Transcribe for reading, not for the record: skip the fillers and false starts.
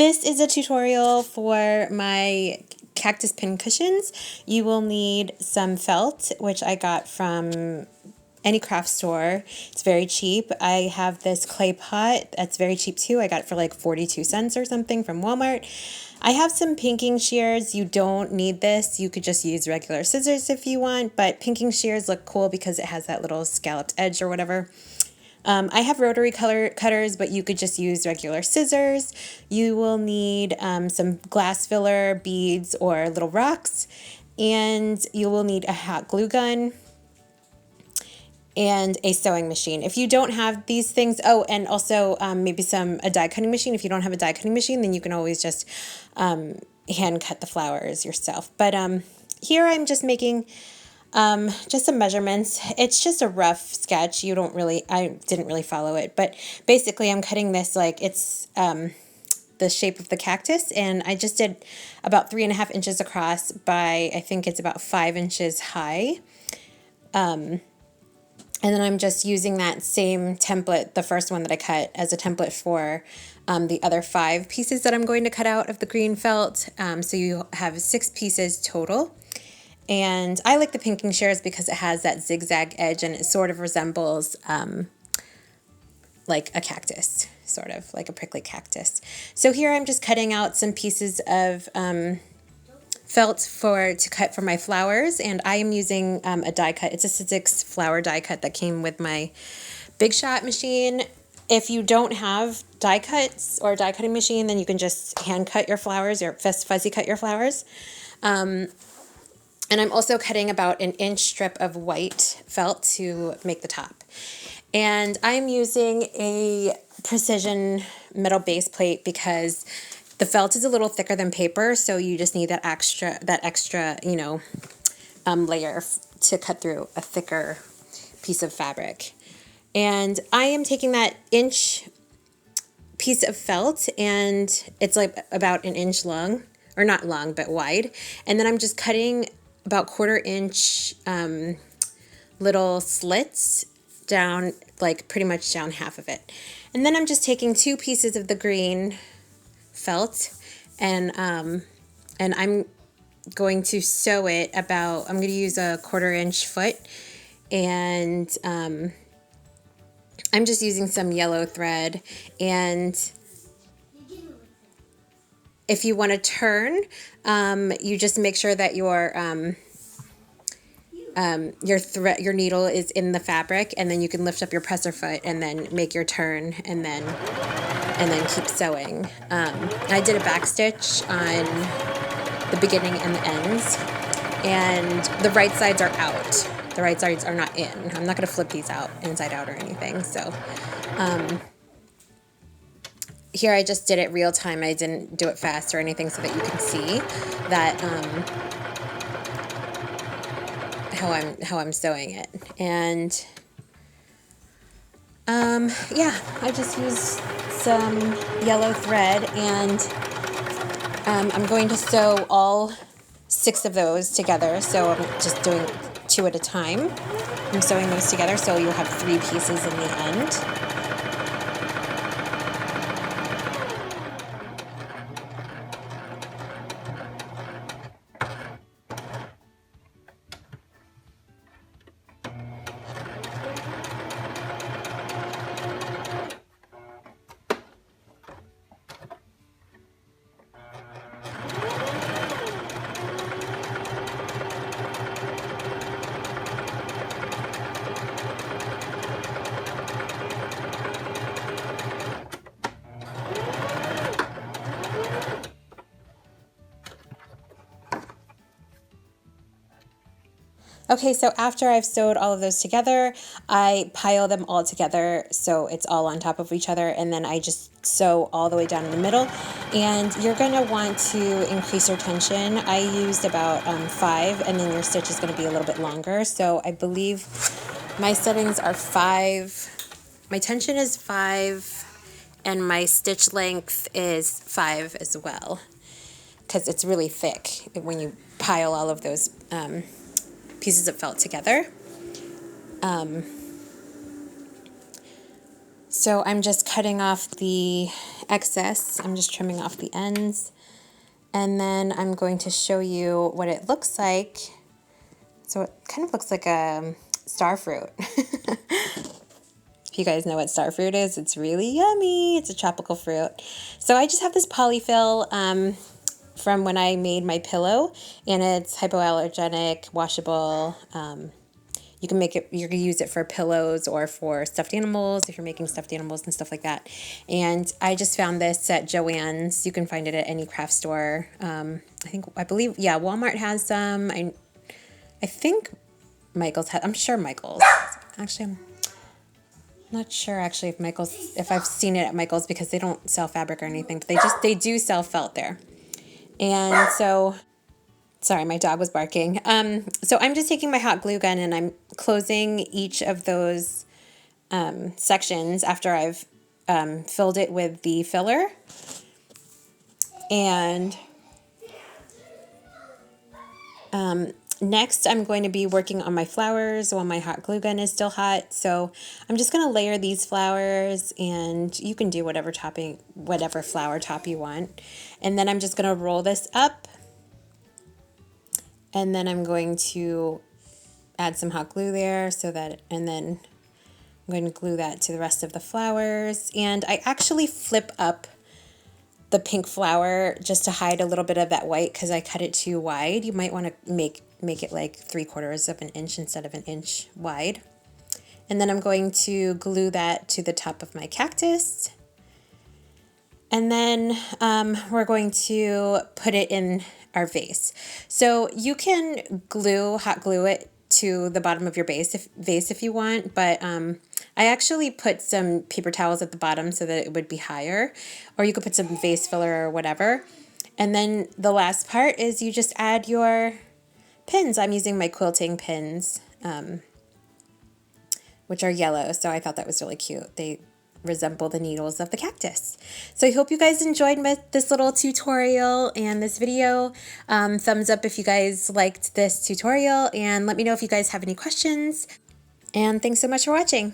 This is a tutorial for my Cactus Pincushions. You will need some felt, which I got from any craft store. It's very cheap. I have this clay pot that's very cheap too. I got it for like 42 cents or something from Walmart. I have some pinking shears. You don't need this. You could just use regular scissors if you want, but pinking shears look cool because it has that little scalloped edge or whatever. I have rotary cutters, but you could just use regular scissors. You will need some glass filler, beads, or little rocks, and you will need a hot glue gun and a sewing machine. If you don't have these things, oh, and also maybe a die cutting machine. If you don't have a die cutting machine, then you can always just hand cut the flowers yourself. But here I'm just making just some measurements. It's just a rough sketch. I didn't really follow it, but basically I'm cutting this like it's the shape of the cactus, and I just did about 3.5 inches across by, I think it's about 5 inches high. And then I'm just using that same template, the first one that I cut, as a template for the other 5 pieces that I'm going to cut out of the green felt. So you have 6 pieces total. And I like the pinking shears because it has that zigzag edge and it sort of resembles like a cactus, sort of like a prickly cactus. So here I'm just cutting out some pieces of felt to cut for my flowers, and I am using a die cut. It's a Sizzix flower die cut that came with my Big Shot machine. If you don't have die cuts or a die cutting machine, then you can just hand cut your flowers or fuzzy cut your flowers. And I'm also cutting about an inch strip of white felt to make the top. And I'm using a precision metal base plate because the felt is a little thicker than paper, so you just need that extra, layer to cut through a thicker piece of fabric. And I am taking that inch piece of felt, and it's like about an inch long, or not long, but wide. And then I'm just cutting about 1/4 inch little slits down, like pretty much down half of it. And then I'm just taking 2 pieces of the green felt, and I'm going to sew it about, I'm going to use a 1/4 inch foot, and I'm just using some yellow thread. And if you want to turn, you just make sure that your needle is in the fabric, and then you can lift up your presser foot and then make your turn, and then keep sewing. I did a back stitch on the beginning and the ends, and the right sides are out. The right sides are not in. I'm not going to flip these out inside out or anything. So here I just did it real time. I didn't do it fast or anything, so that you can see that how I'm sewing it. And yeah, I just used some yellow thread, and I'm going to sew all 6 of those together. So I'm just doing 2 at a time. I'm sewing those together, so you'll have 3 pieces in the end. Okay, so after I've sewed all of those together, I pile them all together so it's all on top of each other, and then I just sew all the way down in the middle. And you're going to want to increase your tension. I used about 5, and then your stitch is going to be a little bit longer. So I believe my settings are 5. My tension is 5, and my stitch length is 5 as well, because it's really thick when you pile all of those pieces of felt together. So I'm just cutting off the excess. I'm just trimming off the ends. And then I'm going to show you what it looks like. So it kind of looks like a star fruit. If you guys know what star fruit is, it's really yummy. It's a tropical fruit. So I just have this polyfill from when I made my pillow, and it's hypoallergenic, washable. You can make it, you can use it for pillows or for stuffed animals if you're making stuffed animals and stuff like that. And I just found this at Joann's. You can find it at any craft store. I believe, yeah, Walmart has some. I think Michael's has, I'm sure Michael's. Actually, I'm not sure actually if I've seen it at Michael's, because they don't sell fabric or anything, but they do sell felt there. And so, sorry, my dog was barking. So I'm just taking my hot glue gun and I'm closing each of those sections after I've filled it with the filler. And next I'm going to be working on my flowers while my hot glue gun is still hot. So I'm just going to layer these flowers, and you can do whatever flower top you want. And then I'm just going to roll this up. And then I'm going to add some hot glue there and then I'm going to glue that to the rest of the flowers. And I actually flip up the pink flower just to hide a little bit of that white, because I cut it too wide. You might want to make it like 3/4 of an inch instead of an inch wide. And then I'm going to glue that to the top of my cactus. And then we're going to put it in our vase. So you can hot glue it to the bottom of your vase if you want, but I actually put some paper towels at the bottom so that it would be higher, or you could put some vase filler or whatever. And then the last part is you just add your pins. I'm using my quilting pins, which are yellow, so I thought that was really cute. They resemble the needles of the cactus. So I hope you guys enjoyed this little tutorial and this video. Thumbs up if you guys liked this tutorial, and let me know if you guys have any questions. And thanks so much for watching.